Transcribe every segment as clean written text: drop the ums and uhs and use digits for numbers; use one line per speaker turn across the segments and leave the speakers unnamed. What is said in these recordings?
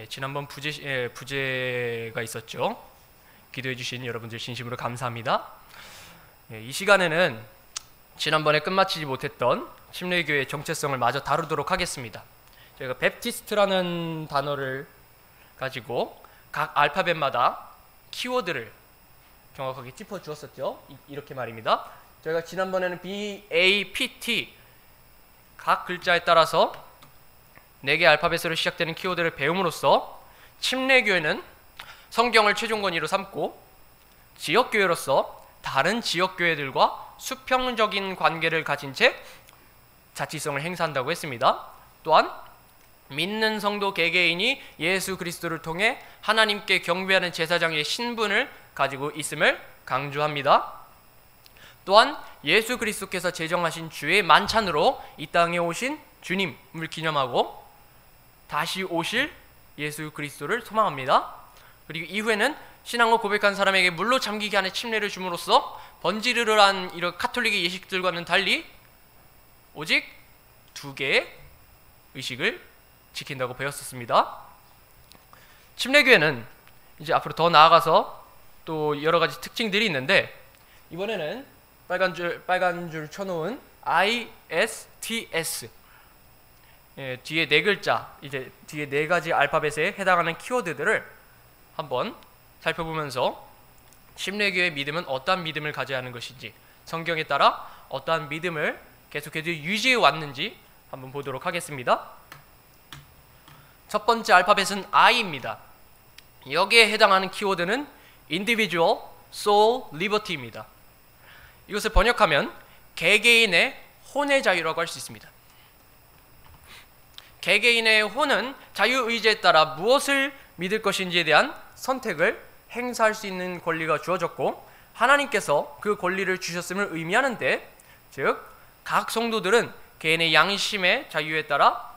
지난번 부재가 있었죠. 기도해 주신 여러분들 진심으로 감사합니다. 이 시간에는 지난번에 끝마치지 못했던 침례교회의 정체성을 마저 다루도록 하겠습니다. 저희가 베프티스트라는 단어를 가지고 각 알파벳마다 키워드를 정확하게 짚어주었었죠. 이렇게 말입니다. 저희가 지난번에는 BAPT 각 글자에 따라서 4개 알파벳으로 시작되는 키워드를 배움으로써 침례교회는 성경을 최종 권위로 삼고 지역교회로서 다른 지역교회들과 수평적인 관계를 가진 채 자치성을 행사한다고 했습니다. 또한 믿는 성도 개개인이 예수 그리스도를 통해 하나님께 경배하는 제사장의 신분을 가지고 있음을 강조합니다. 또한 예수 그리스도께서 제정하신 주의 만찬으로 이 땅에 오신 주님을 기념하고 다시 오실 예수 그리스도를 소망합니다. 그리고 이후에는 신앙을 고백한 사람에게 물로 잠기게 하는 침례를 줌으로써 번지르르한 이런 카톨릭의 예식들과는 달리 오직 2개의 의식을 지킨다고 배웠었습니다. 침례교회는 이제 앞으로 더 나아가서 또 여러 가지 특징들이 있는데, 이번에는 빨간 줄 쳐놓은 ISTS 뒤에 4글자, 이제 뒤에 4가지 알파벳에 해당하는 키워드들을 한번 살펴보면서 침례교회의 믿음은 어떠한 믿음을 가져야 하는 것인지, 성경에 따라 어떠한 믿음을 계속해서 유지해 왔는지 한번 보도록 하겠습니다. 첫 번째 알파벳은 I입니다. 여기에 해당하는 키워드는 Individual Soul Liberty입니다. 이것을 번역하면 개개인의 혼의 자유라고 할 수 있습니다. 개개인의 혼은 자유의지에 따라 무엇을 믿을 것인지에 대한 선택을 행사할 수 있는 권리가 주어졌고, 하나님께서 그 권리를 주셨음을 의미하는데, 즉 각 성도들은 개인의 양심의 자유에 따라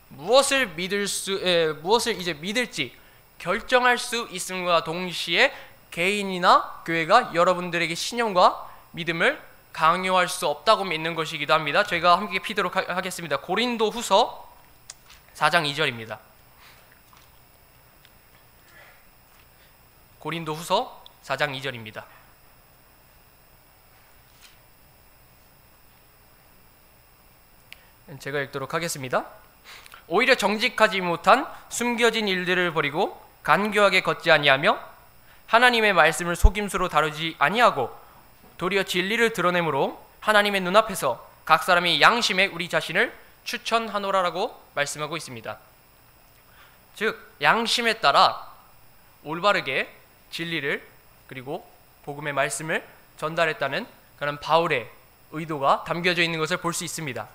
무엇을 믿을지 결정할 수 있음과 동시에 개인이나 교회가 여러분들에게 신념과 믿음을 강요할 수 없다고 믿는 것이기도 합니다. 저희가 함께 피도록 하겠습니다. 고린도후서 4장 2절입니다. 고린도후서 4장 2절입니다. 제가 읽도록 하겠습니다. 오히려 정직하지 못한 숨겨진 일들을 버리고 간교하게 걷지 아니하며 하나님의 말씀을 속임수로 다루지 아니하고 도리어 진리를 드러내므로 하나님의 눈앞에서 각 사람이 양심에 우리 자신을 추천하노라라고 말씀하고 있습니다. 즉 양심에 따라 올바르게 진리를 그리고 복음의 말씀을 전달했다는 그런 바울의 의도가 담겨져 있는 것을 볼 수 있습니다.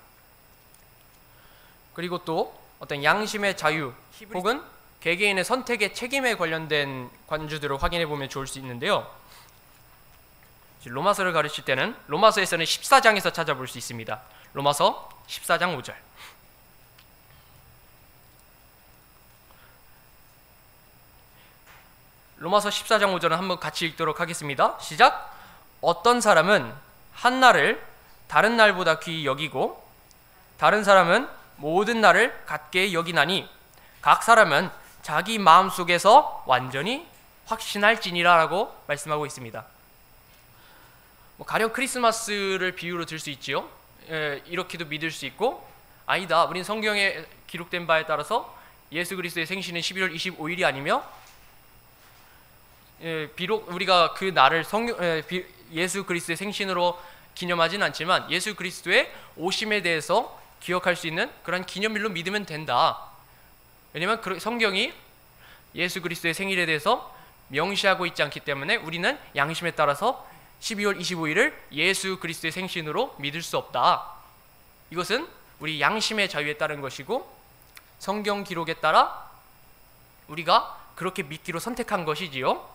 그리고 또 어떤 양심의 자유 혹은 개개인의 선택의 책임에 관련된 관주들을 확인해 보면 좋을 수 있는데요. 로마서를 가르칠 때는 로마서에서는 14장에서 찾아볼 수 있습니다. 로마서 14장 5절. 로마서 14장 5절은 한번 같이 읽도록 하겠습니다. 시작. 어떤 사람은 한 날을 다른 날보다 귀히 여기고 다른 사람은 모든 날을 같게 여기나니 각 사람은 자기 마음속에서 완전히 확신할지니라라고 말씀하고 있습니다. 가령 크리스마스를 비유로 들 수 있지요. 이렇게도 믿을 수 있고, 아니다, 우린 성경에 기록된 바에 따라서 예수 그리스도의 생신은 11월 25일이 아니며 비록 우리가 그 날을 예수 그리스도의 생신으로 기념하진 않지만 예수 그리스도의 오심에 대해서 기억할 수 있는 그런 기념일로 믿으면 된다. 왜냐하면 성경이 예수 그리스도의 생일에 대해서 명시하고 있지 않기 때문에 우리는 양심에 따라서 12월 25일을 예수 그리스도의 생신으로 믿을 수 없다. 이것은 우리 양심의 자유에 따른 것이고 성경 기록에 따라 우리가 그렇게 믿기로 선택한 것이지요.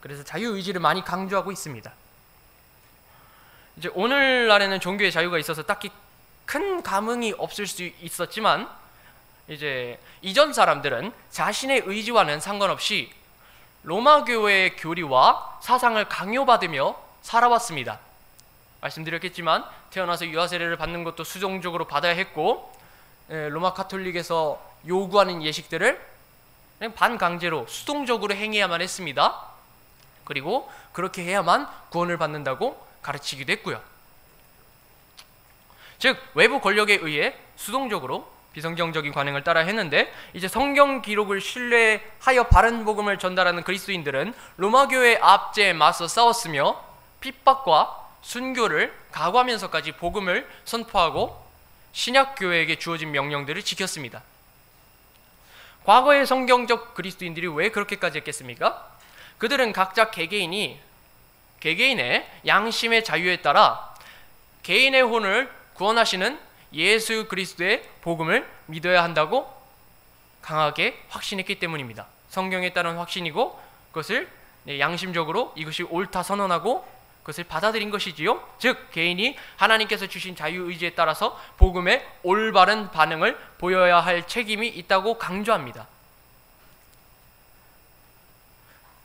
그래서 자유의지를 많이 강조하고 있습니다. 이제 오늘날에는 종교의 자유가 있어서 딱히 큰 감흥이 없을 수 있었지만, 이제 이전 사람들은 자신의 의지와는 상관없이 로마 교회의 교리와 사상을 강요받으며 살아왔습니다. 말씀드렸겠지만 태어나서 유아 세례를 받는 것도 수동적으로 받아야 했고, 로마 카톨릭에서 요구하는 예식들을 그냥 반강제로 수동적으로 행해야만 했습니다. 그리고 그렇게 해야만 구원을 받는다고 가르치기도 했고요. 즉 외부 권력에 의해 수동적으로 비성경적인 관행을 따라 했는데, 이제 성경 기록을 신뢰하여 바른 복음을 전달하는 그리스도인들은 로마 교회의 압제에 맞서 싸웠으며 핍박과 순교를 각오하면서까지 복음을 선포하고 신약 교회에게 주어진 명령들을 지켰습니다. 과거의 성경적 그리스도인들이 왜 그렇게까지 했겠습니까? 그들은 각자 개개인의 양심의 자유에 따라 개인의 혼을 구원하시는 예수 그리스도의 복음을 믿어야 한다고 강하게 확신했기 때문입니다. 성경에 따른 확신이고 그것을 양심적으로 이것이 옳다 선언하고 그것을 받아들인 것이지요. 즉 개인이 하나님께서 주신 자유의지에 따라서 복음에 올바른 반응을 보여야 할 책임이 있다고 강조합니다.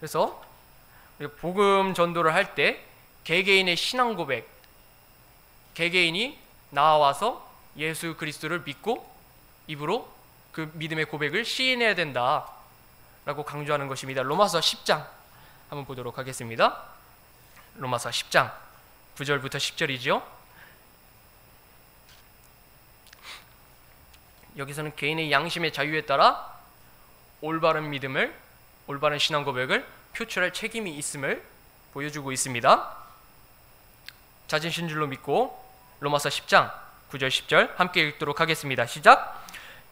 그래서 복음 전도를 할 때 개개인의 신앙 고백, 개개인이 나와서 예수 그리스도를 믿고 입으로 그 믿음의 고백을 시인해야 된다라고 강조하는 것입니다. 로마서 10장 한번 보도록 하겠습니다. 로마서 10장 9절부터 10절이죠. 여기서는 개인의 양심의 자유에 따라 올바른 믿음을, 올바른 신앙 고백을 표출할 책임이 있음을 보여주고 있습니다. 자진신 줄로 믿고 로마서 10장 9절 10절 함께 읽도록 하겠습니다. 시작.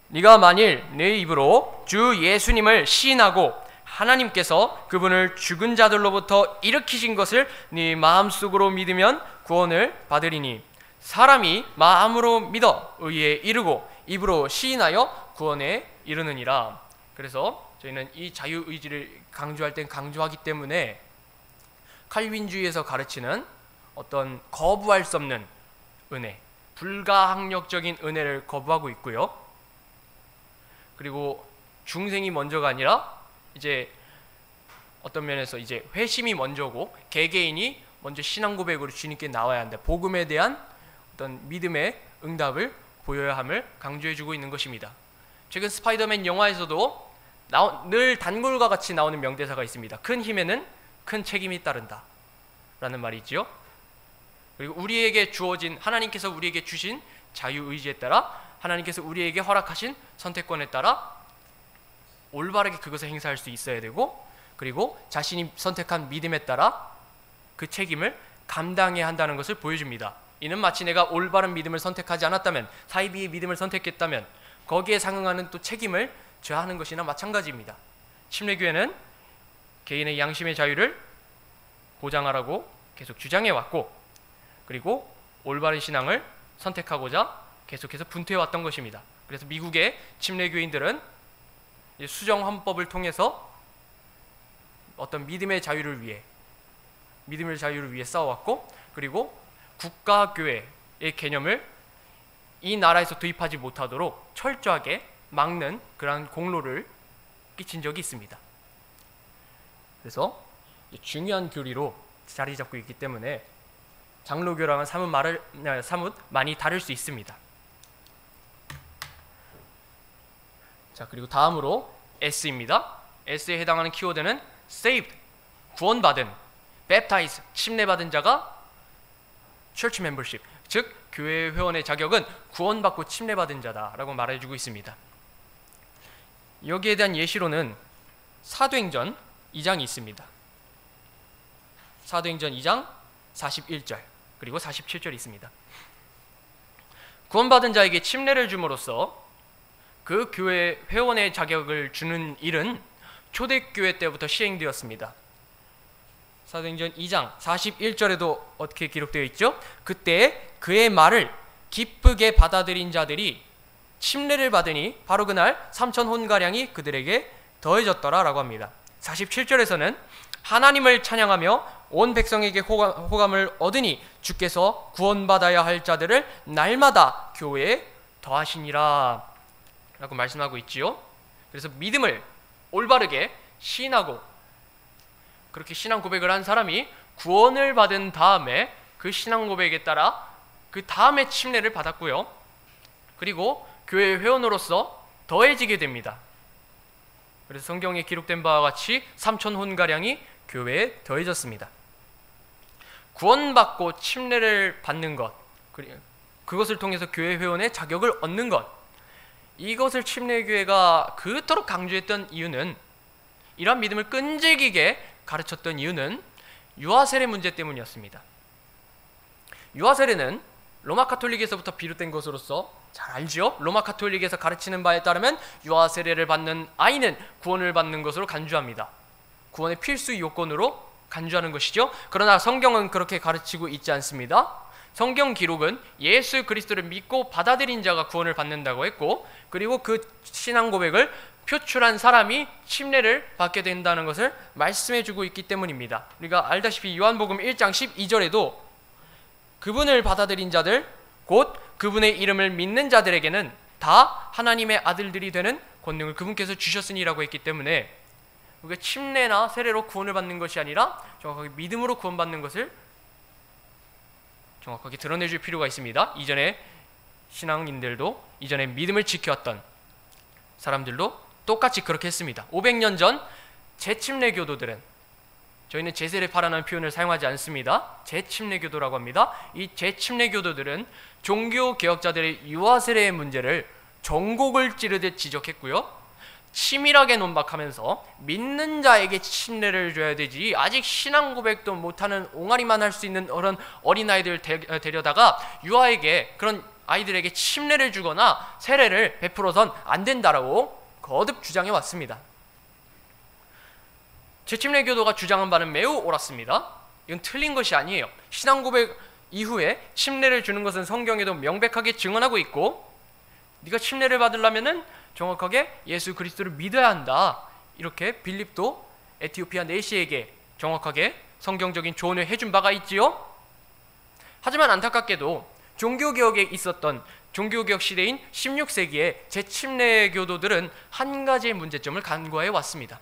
네가 만일 내 입으로 주 예수님을 시인하고 하나님께서 그분을 죽은 자들로부터 일으키신 것을 네 마음속으로 믿으면 구원을 받으리니 사람이 마음으로 믿어 의에 이르고 입으로 시인하여 구원에 이르느니라. 그래서 저희는 이 자유의지를 강조할 땐 강조하기 때문에 칼빈주의에서 가르치는 어떤 거부할 수 없는 은혜, 불가항력적인 은혜를 거부하고 있고요. 그리고 중생이 먼저가 아니라 이제 어떤 면에서 이제 회심이 먼저고 개개인이 먼저 신앙 고백으로 주님께 나와야 한다. 복음에 대한 어떤 믿음의 응답을 보여야 함을 강조해주고 있는 것입니다. 최근 스파이더맨 영화에서도 늘 단골과 같이 나오는 명대사가 있습니다. 큰 힘에는 큰 책임이 따른다 라는 말이 있지요. 그리고 우리에게 주어진, 하나님께서 우리에게 주신 자유의지에 따라, 하나님께서 우리에게 허락하신 선택권에 따라 올바르게 그것을 행사할 수 있어야 되고, 그리고 자신이 선택한 믿음에 따라 그 책임을 감당해야 한다는 것을 보여줍니다. 이는 마치 내가 올바른 믿음을 선택하지 않았다면, 사이비의 믿음을 선택했다면 거기에 상응하는 또 책임을 져야 하는 것이나 마찬가지입니다. 침례교회는 개인의 양심의 자유를 보장하라고 계속 주장해왔고, 그리고 올바른 신앙을 선택하고자 계속해서 분투해왔던 것입니다. 그래서 미국의 침례교인들은 수정헌법을 통해서 어떤 믿음의 자유를 위해 싸워왔고, 그리고 국가교회의 개념을 이 나라에서 도입하지 못하도록 철저하게 막는 그러한 공로를 끼친 적이 있습니다. 그래서 중요한 교리로 자리 잡고 있기 때문에 장로교랑은 사뭇 많이 다를 수 있습니다. 자, 그리고 다음으로 S입니다. S에 해당하는 키워드는 saved, 구원받은, baptized, 침례받은 자가 church membership, 즉 교회 회원의 자격은 구원받고 침례받은 자다라고 말해주고 있습니다. 여기에 대한 예시로는 사도행전 2장이 있습니다. 사도행전 2장 41절 그리고 47절이 있습니다. 구원받은 자에게 침례를 줌으로써 그 교회 회원의 자격을 주는 일은 초대교회 때부터 시행되었습니다. 사도행전 2장 41절에도 어떻게 기록되어 있죠? 그때 그의 말을 기쁘게 받아들인 자들이 침례를 받으니 바로 그날 3,000혼가량이 그들에게 더해졌더라 라고 합니다. 47절에서는 하나님을 찬양하며 온 백성에게 호감을 얻으니 주께서 구원받아야 할 자들을 날마다 교회에 더하시니라 라고 말씀하고 있지요. 그래서 믿음을 올바르게 시인하고 그렇게 신앙 고백을 한 사람이 구원을 받은 다음에 그 신앙 고백에 따라 그 다음에 침례를 받았고요. 그리고 교회 회원으로서 더해지게 됩니다. 그래서 성경에 기록된 바와 같이 3,000혼가량이 교회에 더해졌습니다. 구원받고 침례를 받는 것, 그것을 통해서 교회 회원의 자격을 얻는 것, 이것을 침례교회가 그토록 강조했던 이유는, 이러한 믿음을 끈질기게 가르쳤던 이유는 유아세례 문제 때문이었습니다. 유아세례는 로마 카톨릭에서부터 비롯된 것으로서 잘 알죠? 로마 카톨릭에서 가르치는 바에 따르면 유아세례를 받는 아이는 구원을 받는 것으로 간주합니다. 구원의 필수 요건으로 간주하는 것이죠. 그러나 성경은 그렇게 가르치고 있지 않습니다. 성경 기록은 예수 그리스도를 믿고 받아들인 자가 구원을 받는다고 했고, 그리고 그 신앙 고백을 표출한 사람이 침례를 받게 된다는 것을 말씀해주고 있기 때문입니다. 우리가 알다시피 요한복음 1장 12절에도 그분을 받아들인 자들, 곧 그분의 이름을 믿는 자들에게는 다 하나님의 아들들이 되는 권능을 그분께서 주셨으니라고 했기 때문에, 우리가 침례나 세례로 구원을 받는 것이 아니라 정확하게 믿음으로 구원받는 것을 정확하게 드러내줄 필요가 있습니다. 이전에 신앙인들도, 이전에 믿음을 지켜왔던 사람들도 똑같이 그렇게 했습니다. 500년 전 재침례 교도들은, 저희는 제세례파라는 표현을 사용하지 않습니다. 재침례 교도라고 합니다. 이 재침례 교도들은 종교 개혁자들의 유아세례의 문제를 전곡을 찌르듯 지적했고요, 치밀하게 논박하면서 믿는 자에게 침례를 줘야 되지, 아직 신앙 고백도 못하는 옹알이만 할 수 있는 그런 어린아이들 데려다가 유아에게, 그런 아이들에게 침례를 주거나 세례를 베풀어선 안 된다라고 거듭 주장해 왔습니다. 재침례 교도가 주장한 바는 매우 옳았습니다. 이건 틀린 것이 아니에요. 신앙 고백 이후에 침례를 주는 것은 성경에도 명백하게 증언하고 있고, 네가 침례를 받으려면은 정확하게 예수 그리스도를 믿어야 한다, 이렇게 빌립도 에티오피아 내시에게 정확하게 성경적인 조언을 해준 바가 있지요. 하지만 안타깝게도 종교개혁에 있었던 종교개혁 시대인 16세기에 재침례 교도들은 한 가지의 문제점을 간과해 왔습니다.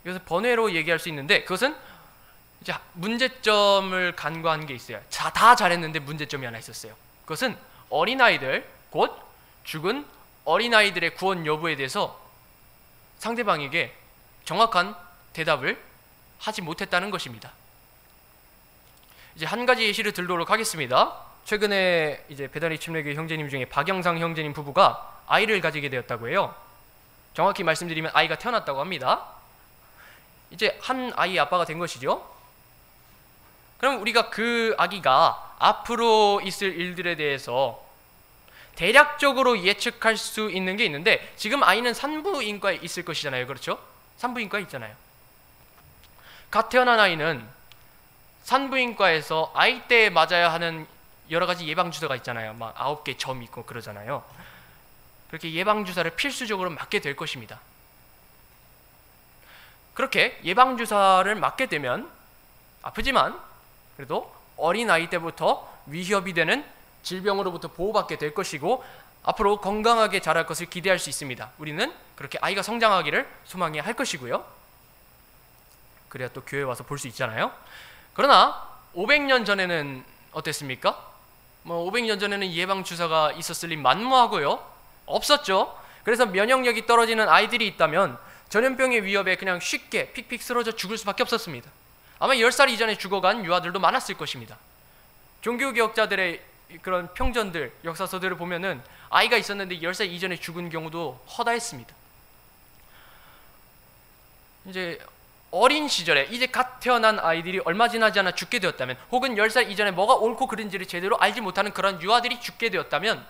이것을 번외로 얘기할 수 있는데, 그것은 이제 문제점을 간과한 게 있어요. 다 잘했는데 문제점이 하나 있었어요. 그것은 어린아이들, 곧 죽은 어린아이들의 구원 여부에 대해서 상대방에게 정확한 대답을 하지 못했다는 것입니다. 이제 한 가지 예시를 들도록 하겠습니다. 최근에 이제 배다리 침례교회 형제님 중에 박영상 형제님 부부가 아이를 가지게 되었다고 해요. 정확히 말씀드리면 아이가 태어났다고 합니다. 이제 한 아이의 아빠가 된 것이죠. 그럼 우리가 그 아기가 앞으로 있을 일들에 대해서 대략적으로 예측할 수 있는 게 있는데, 지금 아이는 산부인과에 있을 것이잖아요. 그렇죠? 산부인과에 있잖아요. 갓 태어난 아이는 산부인과에서 아이 때에 맞아야 하는 여러 가지 예방주사가 있잖아요. 막 9개 점 있고 그러잖아요. 그렇게 예방주사를 필수적으로 맞게 될 것입니다. 그렇게 예방주사를 맞게 되면 아프지만 그래도 어린 아이 때부터 위협이 되는 질병으로부터 보호받게 될 것이고, 앞으로 건강하게 자랄 것을 기대할 수 있습니다. 우리는 그렇게 아이가 성장하기를 소망해야 할 것이고요. 그래야 또 교회에 와서 볼 수 있잖아요. 그러나 500년 전에는 어땠습니까? 500년 전에는 예방주사가 있었을 리 만무하고요. 없었죠. 그래서 면역력이 떨어지는 아이들이 있다면 전염병의 위협에 그냥 쉽게 픽픽 쓰러져 죽을 수밖에 없었습니다. 아마 10살 이전에 죽어간 유아들도 많았을 것입니다. 종교개혁자들의 그런 평전들, 역사서들을 보면은 아이가 있었는데 10살 이전에 죽은 경우도 허다했습니다. 이제 어린 시절에 이제 갓 태어난 아이들이 얼마 지나지 않아 죽게 되었다면, 혹은 10살 이전에 뭐가 옳고 그른지를 제대로 알지 못하는 그런 유아들이 죽게 되었다면,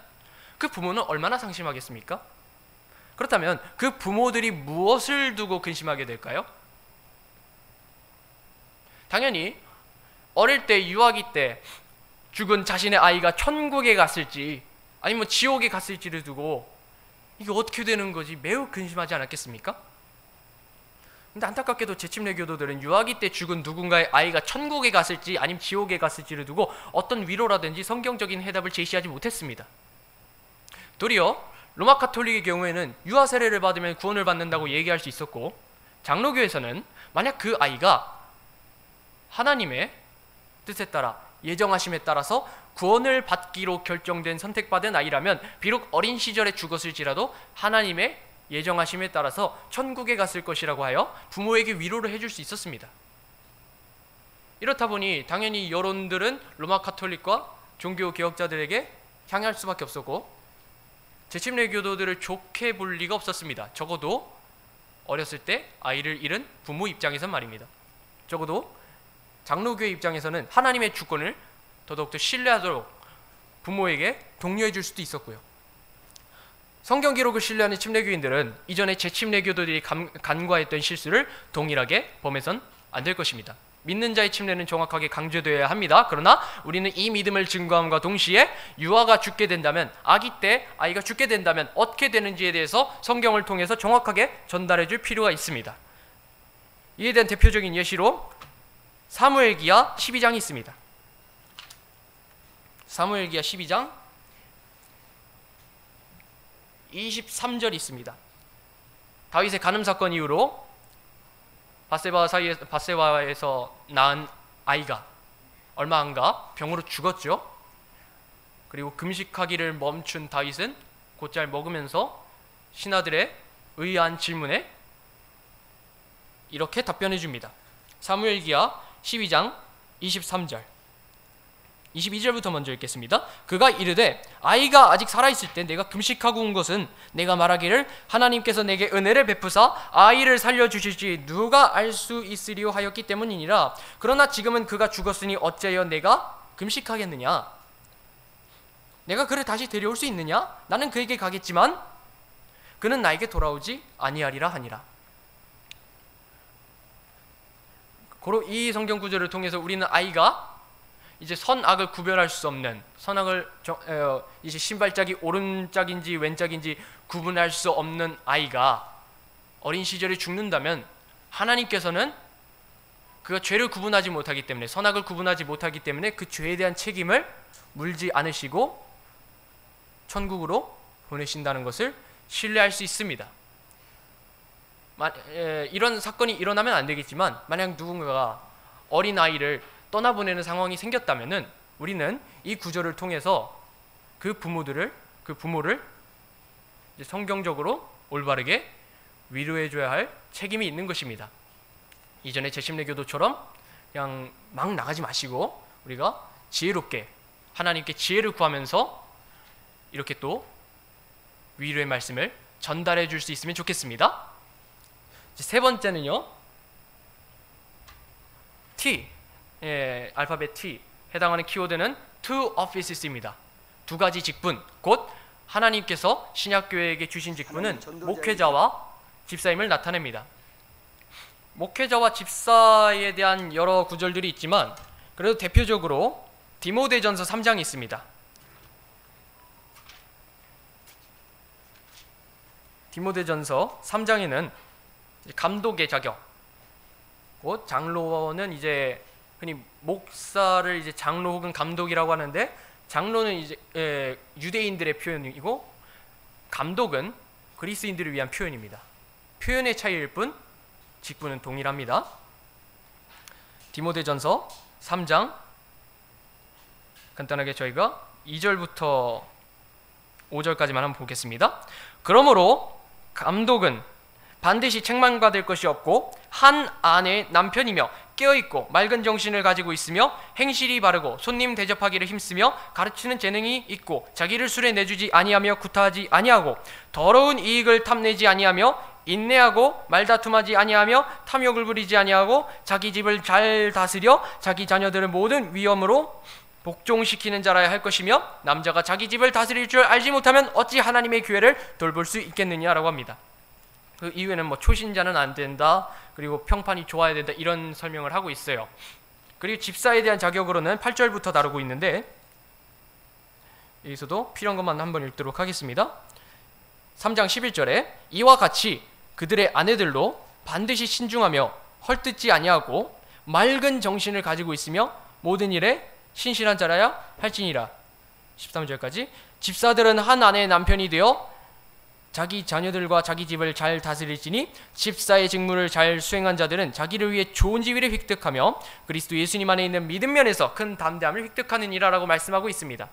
그 부모는 얼마나 상심하겠습니까? 그렇다면 그 부모들이 무엇을 두고 근심하게 될까요? 당연히 어릴 때, 유아기 때 죽은 자신의 아이가 천국에 갔을지 아니면 지옥에 갔을지를 두고 이게 어떻게 되는 거지 매우 근심하지 않았겠습니까? 근데 안타깝게도 재침례 교도들은 유아기 때 죽은 누군가의 아이가 천국에 갔을지 아니면 지옥에 갔을지를 두고 어떤 위로라든지 성경적인 해답을 제시하지 못했습니다. 도리어 로마 카톨릭의 경우에는 유아 세례를 받으면 구원을 받는다고 얘기할 수 있었고, 장로교에서는 만약 그 아이가 하나님의 뜻에 따라, 예정하심에 따라서 구원을 받기로 결정된 선택받은 아이라면 비록 어린 시절에 죽었을지라도 하나님의 예정하심에 따라서 천국에 갔을 것이라고 하여 부모에게 위로를 해줄 수 있었습니다. 이렇다 보니 당연히 여론들은 로마 카톨릭과 종교 개혁자들에게 향할 수밖에 없었고, 재침례 교도들을 좋게 볼 리가 없었습니다. 적어도 어렸을 때 아이를 잃은 부모 입장에선 말입니다. 적어도 장로교회 입장에서는 하나님의 주권을 더더욱더 신뢰하도록 부모에게 독려해 줄 수도 있었고요. 성경 기록을 신뢰하는 침례교인들은 이전에 재침례 교도들이 간과했던 실수를 동일하게 범해선 안 될 것입니다. 믿는 자의 침례는 정확하게 강조되어야 합니다. 그러나 우리는 이 믿음을 증거함과 동시에 유아가 죽게 된다면, 아기 때 아이가 죽게 된다면 어떻게 되는지에 대해서 성경을 통해서 정확하게 전달해 줄 필요가 있습니다. 이에 대한 대표적인 예시로 사무엘기하 12장이 있습니다. 사무엘기하 12장 23절이 있습니다. 다윗의 간음 사건 이후로 밧세바에서 낳은 아이가 얼마 안가 병으로 죽었죠. 그리고 금식하기를 멈춘 다윗은 곧잘 먹으면서 신하들의 의아한 질문에 이렇게 답변해 줍니다. 사무엘기하 12장 23절 22절부터 먼저 읽겠습니다. 그가 이르되 아이가 아직 살아있을 때 내가 금식하고 온 것은 내가 말하기를 하나님께서 내게 은혜를 베푸사 아이를 살려주실지 누가 알 수 있으리요 하였기 때문이니라. 그러나 지금은 그가 죽었으니 어찌하여 내가 금식하겠느냐? 내가 그를 다시 데려올 수 있느냐? 나는 그에게 가겠지만 그는 나에게 돌아오지 아니하리라 하니라. 고로 이 성경 구절을 통해서 우리는 아이가 이제 선악을 구별할 수 없는, 선악을 이제 신발짝이 오른짝인지 왼짝인지 구분할 수 없는 아이가 어린 시절에 죽는다면 하나님께서는 그가 죄를 구분하지 못하기 때문에, 선악을 구분하지 못하기 때문에 그 죄에 대한 책임을 물지 않으시고 천국으로 보내신다는 것을 신뢰할 수 있습니다. 이런 사건이 일어나면 안 되겠지만 만약 누군가가 어린 아이를 떠나보내는 상황이 생겼다면은 우리는 이 구절을 통해서 그 부모를 이제 성경적으로 올바르게 위로해줘야 할 책임이 있는 것입니다. 이전에 재침례 교도처럼 그냥 막 나가지 마시고 우리가 지혜롭게 하나님께 지혜를 구하면서 이렇게 또 위로의 말씀을 전달해 줄 수 있으면 좋겠습니다. 세 번째는요, T, 알파벳 T 해당하는 키워드는 two offices입니다. 두 가지 직분, 곧 하나님께서 신약교회에게 주신 직분은 목회자와 집사임을 나타냅니다. 목회자와 집사에 대한 여러 구절들이 있지만 그래도 대표적으로 디모데전서 3장이 있습니다. 디모데전서 3장에는 감독의 자격, 곧 장로는 이제 흔히 목사를 이제 장로 혹은 감독이라고 하는데, 장로는 이제 유대인들의 표현이고 감독은 그리스인들을 위한 표현입니다. 표현의 차이일 뿐 직분은 동일합니다. 디모데전서 3장 간단하게 저희가 2절부터 5절까지만 한번 보겠습니다. 그러므로 감독은 반드시 책망받을 것이 없고 한 아내의 남편이며 깨어있고 맑은 정신을 가지고 있으며 행실이 바르고 손님 대접하기를 힘쓰며 가르치는 재능이 있고 자기를 술에 내주지 아니하며 구타하지 아니하고 더러운 이익을 탐내지 아니하며 인내하고 말다툼하지 아니하며 탐욕을 부리지 아니하고 자기 집을 잘 다스려 자기 자녀들을 모든 위엄으로 복종시키는 자라야 할 것이며 남자가 자기 집을 다스릴 줄 알지 못하면 어찌 하나님의 교회를 돌볼 수 있겠느냐라고 합니다. 그 이후에는 뭐 초신자는 안 된다, 그리고 평판이 좋아야 된다, 이런 설명을 하고 있어요. 그리고 집사에 대한 자격으로는 8절부터 다루고 있는데 여기서도 필요한 것만 한번 읽도록 하겠습니다. 3장 11절에 이와 같이 그들의 아내들로 반드시 신중하며 헐뜯지 아니하고 맑은 정신을 가지고 있으며 모든 일에 신실한 자라야 할지니라. 13절까지 집사들은 한 아내의 남편이 되어 자기 자녀들과 자기 집을 잘 다스릴지니 집사의 직무를 잘 수행한 자들은 자기를 위해 좋은 지위를 획득하며 그리스도 예수님 안에 있는 믿음 면에서 큰 담대함을 획득하느니라 라고 말씀하고 있습니다.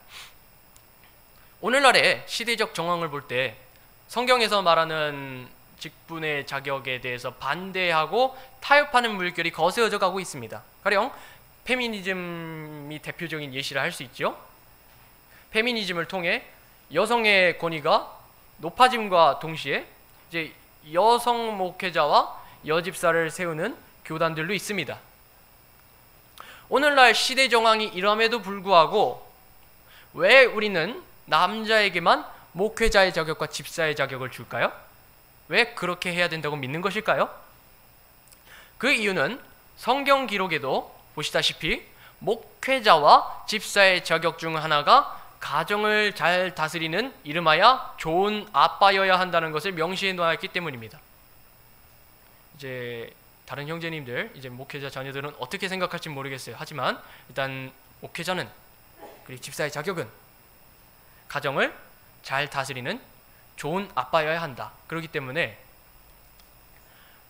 오늘날의 시대적 정황을 볼 때 성경에서 말하는 직분의 자격에 대해서 반대하고 타협하는 물결이 거세어져 가고 있습니다. 가령 페미니즘이 대표적인 예시를 할 수 있죠. 페미니즘을 통해 여성의 권위가 높아짐과 동시에 이제 여성 목회자와 여집사를 세우는 교단들도 있습니다. 오늘날 시대 정황이 이럼에도 불구하고 왜 우리는 남자에게만 목회자의 자격과 집사의 자격을 줄까요? 왜 그렇게 해야 된다고 믿는 것일까요? 그 이유는 성경 기록에도 보시다시피 목회자와 집사의 자격 중 하나가 가정을 잘 다스리는 이름하여 좋은 아빠여야 한다는 것을 명시해 놓았기 때문입니다. 이제 다른 형제님들, 이제 목회자 자녀들은 어떻게 생각할지 모르겠어요. 하지만 일단 목회자는, 그리고 집사의 자격은 가정을 잘 다스리는 좋은 아빠여야 한다. 그렇기 때문에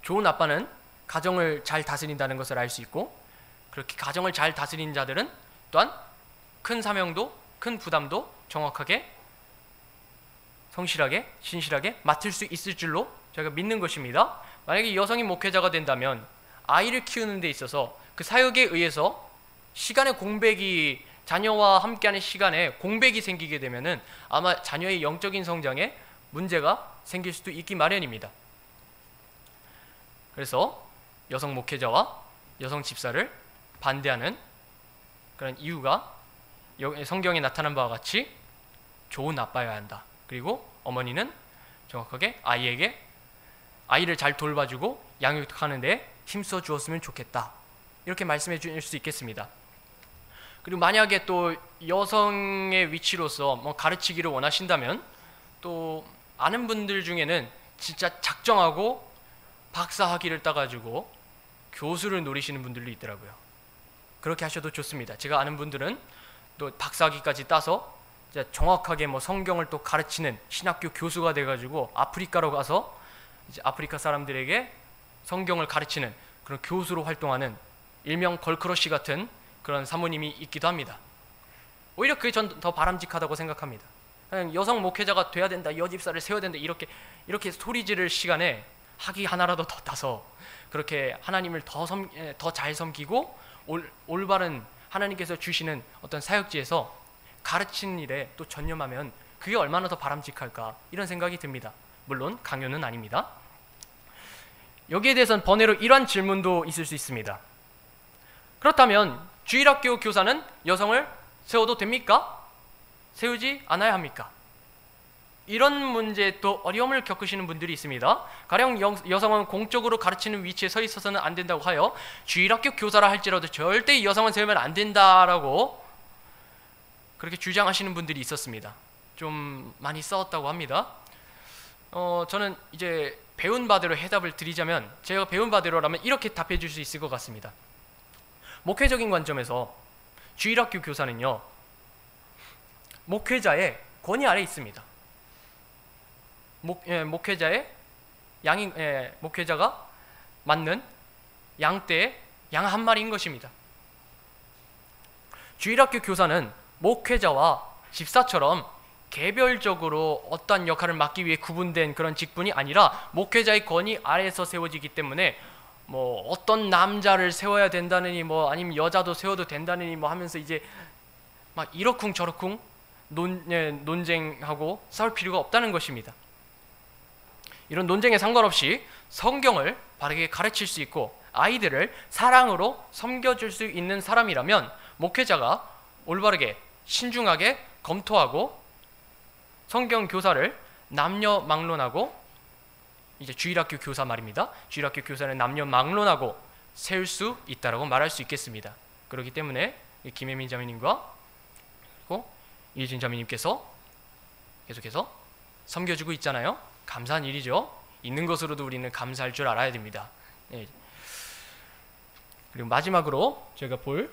좋은 아빠는 가정을 잘 다스린다는 것을 알 수 있고, 그렇게 가정을 잘 다스린 자들은 또한 큰 사명도 큰 부담도 정확하게 성실하게 신실하게 맡을 수 있을 줄로 제가 믿는 것입니다. 만약에 여성이 목회자가 된다면 아이를 키우는 데 있어서 그 사역에 의해서 시간의 공백이, 자녀와 함께하는 시간에 공백이 생기게 되면은 아마 자녀의 영적인 성장에 문제가 생길 수도 있기 마련입니다. 그래서 여성 목회자와 여성 집사를 반대하는 그런 이유가 성경에 나타난 바와 같이 좋은 아빠여야 한다. 그리고 어머니는 정확하게 아이를 잘 돌봐주고 양육하는 데 힘써 주었으면 좋겠다. 이렇게 말씀해 주실 수 있겠습니다. 그리고 만약에 또 여성의 위치로서 가르치기를 원하신다면, 또 아는 분들 중에는 진짜 작정하고 박사 학위를 따가지고 교수를 노리시는 분들도 있더라고요. 그렇게 하셔도 좋습니다. 제가 아는 분들은 또 박사 학위까지 따서 정확하게 성경을 또 가르치는 신학교 교수가 돼가지고 아프리카로 가서 이제 아프리카 사람들에게 성경을 가르치는 그런 교수로 활동하는 일명 걸크러쉬 같은 그런 사모님이 있기도 합니다. 오히려 그게 전 더 바람직하다고 생각합니다. 그냥 여성 목회자가 돼야 된다, 여집사를 세워야 된다, 이렇게 소리 지를 시간에 학위 하나라도 더 따서 그렇게 하나님을 더 잘 섬기고 올바른 하나님께서 주시는 어떤 사역지에서 가르치는 일에 또 전념하면 그게 얼마나 더 바람직할까, 이런 생각이 듭니다. 물론 강요는 아닙니다. 여기에 대해서는 번외로 이러한 질문도 있을 수 있습니다. 그렇다면 주일학교 교사는 여성을 세워도 됩니까? 세우지 않아야 합니까? 이런 문제에 또 어려움을 겪으시는 분들이 있습니다. 가령 여성은 공적으로 가르치는 위치에 서 있어서는 안 된다고 하여 주일학교 교사라 할지라도 절대 여성은 세우면 안 된다라고 그렇게 주장하시는 분들이 있었습니다. 좀 많이 싸웠다고 합니다. 저는 이제 배운 바대로 해답을 드리자면, 제가 배운 바대로라면 이렇게 답해 줄 수 있을 것 같습니다. 목회적인 관점에서 주일학교 교사는요, 목회자의 권위 아래에 있습니다. 목회자가 맞는 양떼의 양 한 마리인 것입니다. 주일학교 교사는 목회자와 집사처럼 개별적으로 어떠한 역할을 맡기 위해 구분된 그런 직분이 아니라 목회자의 권위 아래에서 세워지기 때문에 어떤 남자를 세워야 된다느니 아니면 여자도 세워도 된다느니 하면서 이제 막 이러쿵 저러쿵 논쟁하고 싸울 필요가 없다는 것입니다. 이런 논쟁에 상관없이 성경을 바르게 가르칠 수 있고 아이들을 사랑으로 섬겨줄 수 있는 사람이라면 목회자가 올바르게 신중하게 검토하고 성경 교사를 남녀 막론하고, 이제 주일학교 교사 말입니다. 주일학교 교사는 남녀 막론하고 세울 수 있다라고 말할 수 있겠습니다. 그렇기 때문에 김혜민 자매님과 그리고 이혜진 자매님께서 계속해서 섬겨주고 있잖아요. 감사한 일이죠. 있는 것으로도 우리는 감사할 줄 알아야 됩니다. 그리고 마지막으로 제가 볼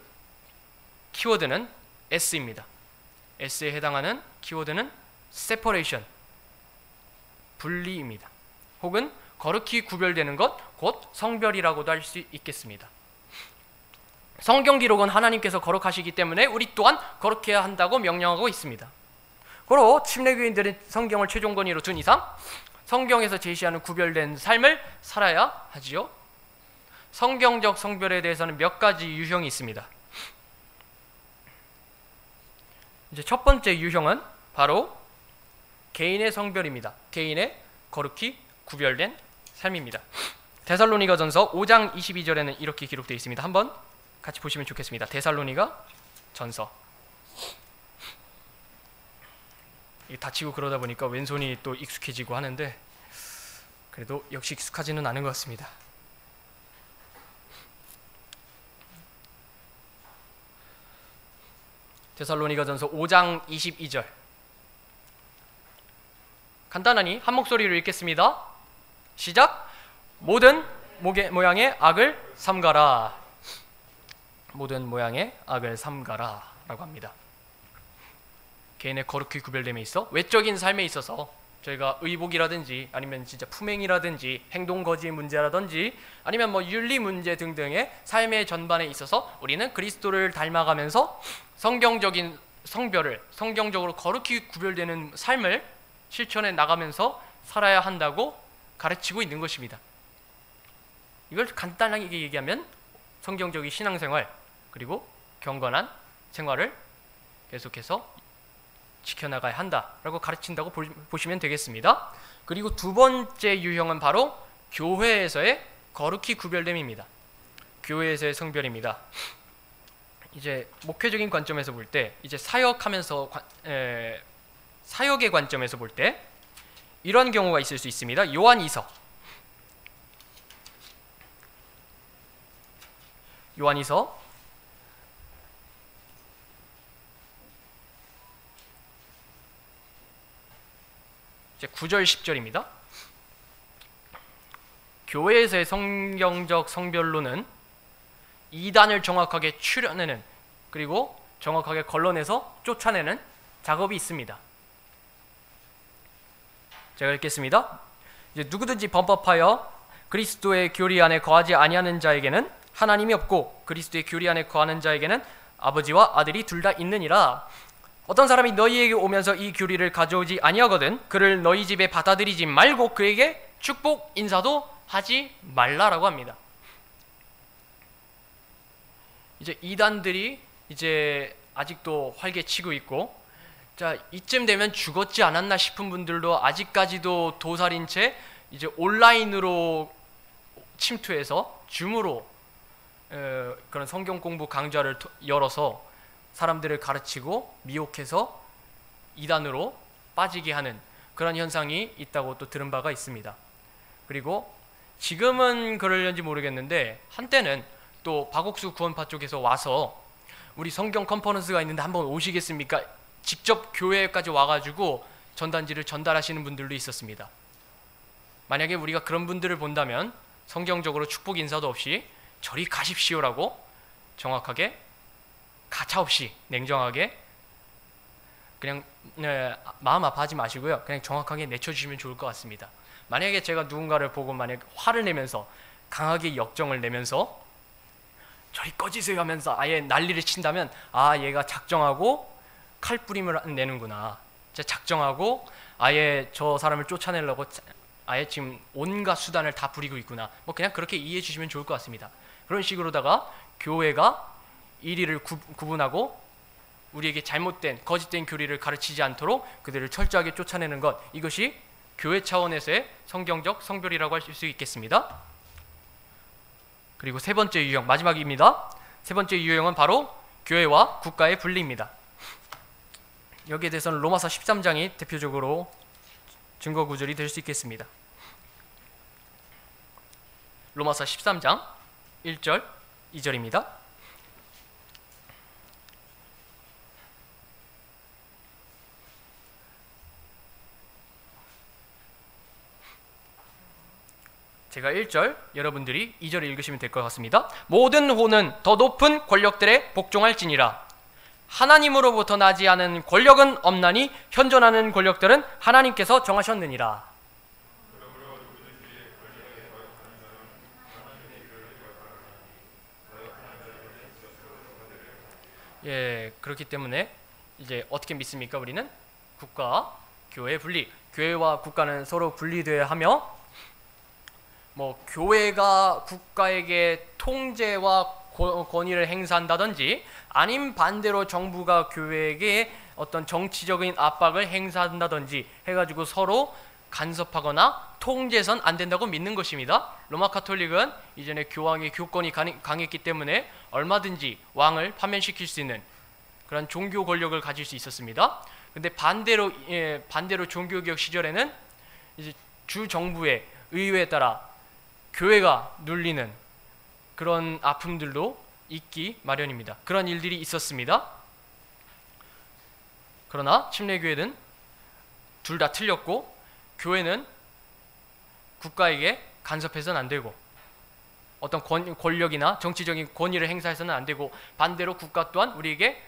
키워드는 S입니다. S에 해당하는 키워드는 separation, 분리입니다. 혹은 거룩히 구별되는 것, 곧 성별이라고도 할 수 있겠습니다. 성경 기록은 하나님께서 거룩하시기 때문에 우리 또한 거룩해야 한다고 명령하고 있습니다. 그리고 침례교인들은 성경을 최종 권위로 둔 이상 성경에서 제시하는 구별된 삶을 살아야 하지요. 성경적 성별에 대해서는 몇 가지 유형이 있습니다. 이제 첫 번째 유형은 바로 개인의 성별입니다. 개인의 거룩히 구별된 삶입니다. 데살로니가전서 5장 22절에는 이렇게 기록되어 있습니다. 한번 같이 보시면 좋겠습니다. 데살로니가전서. 다치고 그러다 보니까 왼손이 또 익숙해지고 하는데 그래도 역시 익숙하지는 않은 것 같습니다. 데살로니가전서 5장 22절. 간단하니 한 목소리로 읽겠습니다. 시작. 모든 모양의 악을 삼가라. 모든 모양의 악을 삼가라 라고 합니다. 개인의 거룩히 구별됨에 있어 외적인 삶에 있어서 저희가 의복이라든지 아니면 진짜 품행이라든지 행동 거지의 문제라든지 아니면 뭐 윤리 문제 등등의 삶의 전반에 있어서 우리는 그리스도를 닮아가면서 성경적인 성별을 성경적으로 거룩히 구별되는 삶을 실천해 나가면서 살아야 한다고 가르치고 있는 것입니다. 이걸 간단하게 얘기하면 성경적인 신앙생활 그리고 경건한 생활을 계속해서 지켜나가야 한다라고 가르친다고 보시면 되겠습니다. 그리고 두 번째 유형은 바로 교회에서의 거룩히 구별됨입니다. 교회에서의 성별입니다. 이제 목회적인 관점에서 볼 때, 이제 사역하면서 사역의 관점에서 볼 때 이런 경우가 있을 수 있습니다. 요한이서 9절 10절입니다. 교회에서의 성경적 성별로는 이단을 정확하게 추려내는 그리고 정확하게 걸러내서 쫓아내는 작업이 있습니다. 제가 읽겠습니다. 이제 누구든지 범법하여 그리스도의 교리 안에 거하지 아니하는 자에게는 하나님이 없고 그리스도의 교리 안에 거하는 자에게는 아버지와 아들이 둘 다 있느니라. 어떤 사람이 너희에게 오면서 이 교리를 가져오지 아니하거든 그를 너희 집에 받아들이지 말고 그에게 축복 인사도 하지 말라라고 합니다. 이제 이단들이 이제 아직도 활개치고 있고, 자 이쯤 되면 죽었지 않았나 싶은 분들도 아직까지도 도살인 채 이제 온라인으로 침투해서 줌으로 그런 성경 공부 강좌를 열어서 사람들을 가르치고 미혹해서 이단으로 빠지게 하는 그런 현상이 있다고 또 들은 바가 있습니다. 그리고 지금은 그러려는지 모르겠는데 한때는 또 박옥수 구원파 쪽에서 와서 우리 성경 컨퍼런스가 있는데 한번 오시겠습니까? 직접 교회까지 와가지고 전단지를 전달하시는 분들도 있었습니다. 만약에 우리가 그런 분들을 본다면 성경적으로 축복 인사도 없이 저리 가십시오라고 정확하게 가차없이 냉정하게 그냥 마음 아파하지 마시고요. 그냥 정확하게 내쳐주시면 좋을 것 같습니다. 만약에 제가 누군가를 보고 만약 화를 내면서 강하게 역정을 내면서 저리 꺼지세요 하면서 아예 난리를 친다면 아 얘가 작정하고 칼뿌림을 내는구나. 작정하고 아예 저 사람을 쫓아내려고 아예 지금 온갖 수단을 다 부리고 있구나. 뭐 그냥 그렇게 이해해 주시면 좋을 것 같습니다. 그런 식으로다가 교회가 이리를 구분하고 우리에게 잘못된 거짓된 교리를 가르치지 않도록 그들을 철저하게 쫓아내는 것, 이것이 교회 차원에서의 성경적 성별이라고 할 수 있겠습니다. 그리고 세 번째 유형, 마지막입니다. 세 번째 유형은 바로 교회와 국가의 분리입니다. 여기에 대해서는 로마서 13장이 대표적으로 증거 구절이 될 수 있겠습니다. 로마서 13장 1절 2절입니다. 제가 1절, 여러분들이 2절을 읽으시면 될 것 같습니다. 모든 호는 더 높은 권력들에 복종할지니라. 하나님으로부터 나지 않은 권력은 없나니 현존하는 권력들은 하나님께서 정하셨느니라. 예, 그렇기 때문에 이제 어떻게 믿습니까? 우리는 국가, 교회 분리. 교회와 국가는 서로 분리되어야 하며, 뭐 교회가 국가에게 통제와 권위를 행사한다든지, 아님 반대로 정부가 교회에게 어떤 정치적인 압박을 행사한다든지 해가지고 서로 간섭하거나 통제선 안 된다고 믿는 것입니다. 로마 카톨릭은 이전에 교황의 교권이 강했기 때문에 얼마든지 왕을 파면시킬 수 있는 그런 종교 권력을 가질 수 있었습니다. 근데 반대로 종교개혁 시절에는 이제 주 정부의 의회에 따라 교회가 눌리는 그런 아픔들도 있기 마련입니다. 그런 일들이 있었습니다. 그러나 침례교회는 둘 다 틀렸고, 교회는 국가에게 간섭해서는 안 되고, 어떤 권력이나 정치적인 권위를 행사해서는 안 되고, 반대로 국가 또한 우리에게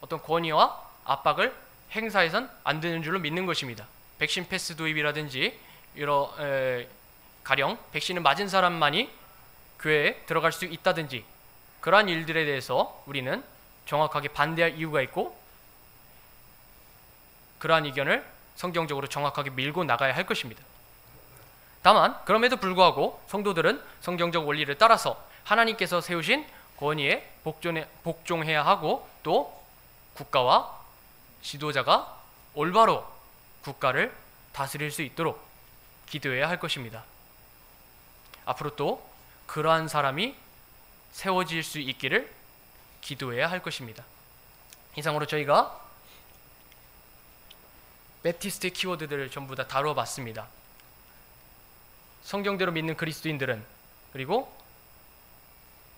어떤 권위와 압박을 행사해서는 안 되는 줄로 믿는 것입니다. 백신 패스 도입이라든지 가령 백신을 맞은 사람만이 교회에 들어갈 수 있다든지, 그러한 일들에 대해서 우리는 정확하게 반대할 이유가 있고, 그러한 의견을 성경적으로 정확하게 밀고 나가야 할 것입니다. 다만 그럼에도 불구하고 성도들은 성경적 원리를 따라서 하나님께서 세우신 권위에 복종해야 하고, 또 국가와 지도자가 올바로 국가를 다스릴 수 있도록 기도해야 할 것입니다. 앞으로 또 그러한 사람이 세워질 수 있기를 기도해야 할 것입니다. 이상으로 저희가 베프티스트의 키워드들을 전부 다 다뤄봤습니다. 성경대로 믿는 그리스도인들은, 그리고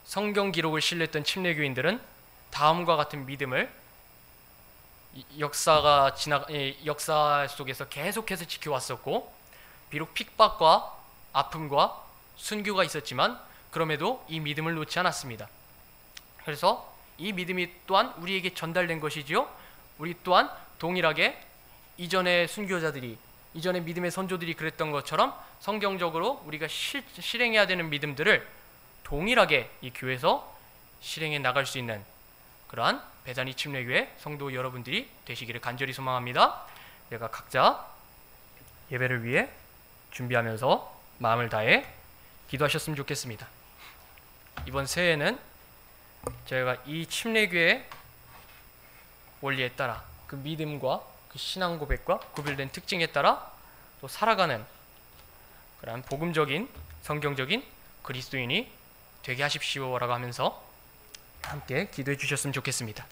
성경 기록을 신뢰했던 침례교인들은 다음과 같은 믿음을 역사 속에서 계속해서 지켜왔었고, 비록 핍박과 아픔과 순교가 있었지만 그럼에도 이 믿음을 놓지 않았습니다. 그래서 이 믿음이 또한 우리에게 전달된 것이지요. 우리 또한 동일하게 이전의 순교자들이, 이전의 믿음의 선조들이 그랬던 것처럼 성경적으로 우리가 실행해야 되는 믿음들을 동일하게 이 교회에서 실행해 나갈 수 있는 그러한 베다니 침례교회 성도 여러분들이 되시기를 간절히 소망합니다. 내가 각자 예배를 위해 준비하면서 마음을 다해 기도하셨으면 좋겠습니다. 이번 새해에는 저희가 이 침례교회 원리에 따라 그 믿음과 그 신앙 고백과 구별된 특징에 따라 또 살아가는 그런 복음적인 성경적인 그리스도인이 되게 하십시오라고 하면서 함께 기도해 주셨으면 좋겠습니다.